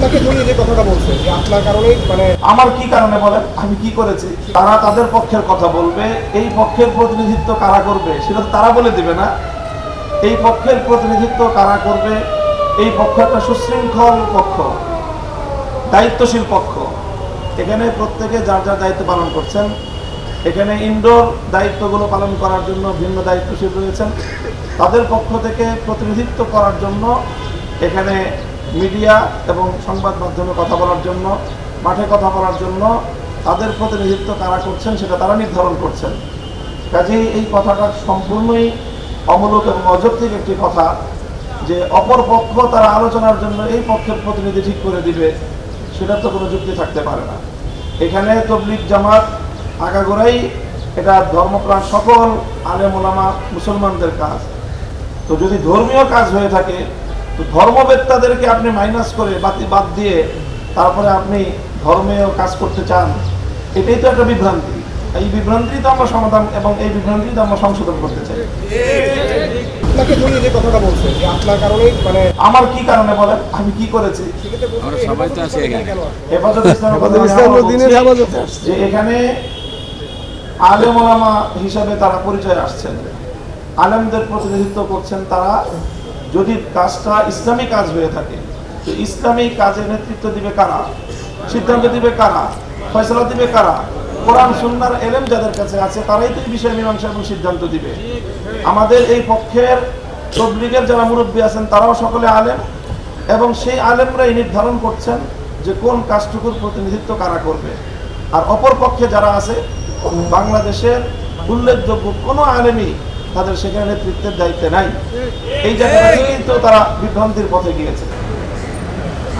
আপনাকে উনি যে কথাটা বলছে যে আপনার কারণেই আমার কি কারণে বলেন, আমি কি করেছি? তারা তাদের পক্ষের কথা বলবে, এই পক্ষের প্রতিনিধিত্ব কারা করবে সেটা তো তারা বলে দিবে না। এই পক্ষের প্রতিনিধিত্ব কারা করবে, এই পক্ষ একটা সুশৃঙ্খল পক্ষ, দায়িত্বশীল পক্ষ। এখানে প্রত্যেকে যার যার দায়িত্ব পালন করছেন। এখানে ইনডোর দায়িত্বগুলো পালন করার জন্য ভিন্ন দায়িত্বশীল রয়েছেন। তাদের পক্ষ থেকে প্রতিনিধিত্ব করার জন্য এখানে মিডিয়া এবং সংবাদ মাধ্যমে কথা বলার জন্য, মাঠে কথা বলার জন্য তাদের প্রতিনিধিত্ব কারা করছেন সেটা তারা নির্ধারণ করছেন। কাজেই এই কথাটা সম্পূর্ণই অমূলক এবং অযৌক্তিক একটি কথা যে অপর পক্ষ তারা আলোচনার জন্য এই পক্ষের প্রতিনিধি ঠিক করে দিবে, সেটার তো কোনো যুক্তি থাকতে পারে না। এখানে তবলিগ জামাত আগাগোড়াই এটা ধর্মপ্রাণ সকল আলেম ওলামা মুসলমানদের কাজ। তো যদি ধর্মীয় কাজ হয়ে থাকে, তো ধর্মবেত্তাদেরকে আপনি মাইনাস করে বাদ দিয়ে তারপরে আপনি ধর্মীয় কাজ করতে চান, এটাই তো একটা বিভ্রান্তি। এই বিভ্রান্তি তো আমরা সমাধান এবং এই বিভ্রান্তি তো আমরা সংশোধন করতে চাই। আপনাকে উনি যে কথাটা বলছে যে আপনার কারণেই আমার কি কারণে বলেন, আমি কি করেছি? আমরা সবাই তো আছি এখানে। হেফাজত ইসলামের কথা যে এখানে আলেম ওলামা হিসাবে তারা পরিচয় আসছেন, আলেমদের প্রতিনিধিত্ব করছেন। তারা যদি কাজটা ইসলামী কাজ হয়ে থাকে, তো ইসলামী কাজে নেতৃত্ব দিবে কারা, সিদ্ধান্ত দিবে কারা, ফয়সালা দিবে কারা? কোরআন সুন্নাহর এলেম যাদের কাছে আছে তারাই তো এই বিষয়ে মীমাংসা এবং সিদ্ধান্ত দিবে। আমাদের এই পক্ষের তবলিগের যারা মুরব্বী আছেন তারাও সকলে আলেম, এবং সেই আলেমরাই নির্ধারণ করছেন যে কোন কাজটুকুর প্রতিনিধিত্ব কারা করবে। আর অপর পক্ষে যারা আছে, বাংলাদেশের উল্লেখযোগ্য কোনো আলেমই তাদের সেখানে নেতৃত্বের দায়িত্বে নাই। এই জায়গাটা থেকেই তো তারা বিভ্রান্তির পথে গিয়েছে।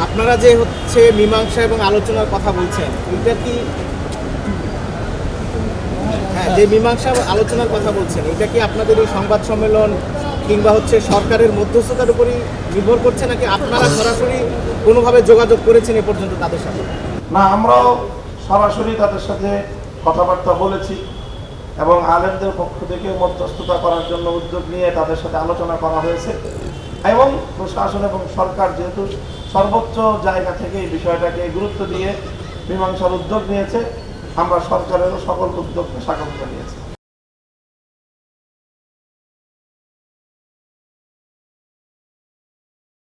আপনারা যে হচ্ছে মীমাংসা এবং আলোচনার কথা বলছেন, এটা কি যে মীমাংসা আলোচনার কথা বলছেন, এটা কি আপনাদের এই সংবাদ সম্মেলন কিংবা হচ্ছে সরকারের মধ্যস্থতার উপরই নির্ভর করছে, নাকি আপনারা সরাসরি কোনোভাবে যোগাযোগ করেছেন এ পর্যন্ত তাদের সাথে? না, আমরাও সরাসরি তাদের সাথে কথাবার্তা বলেছি এবং আলেমদের পক্ষ থেকে মধ্যস্থতা করার জন্য উদ্যোগ নিয়ে তাদের সাথে আলোচনা করা হয়েছে। এবং প্রশাসন এবং সরকার যেহেতু সর্বোচ্চ জায়গা থেকে এই বিষয়টাকে গুরুত্ব দিয়ে মীমাংসার উদ্যোগ নিয়েছে, আমরা সরকারেরও সকল উদ্যোগকে স্বাগত জানিয়েছি।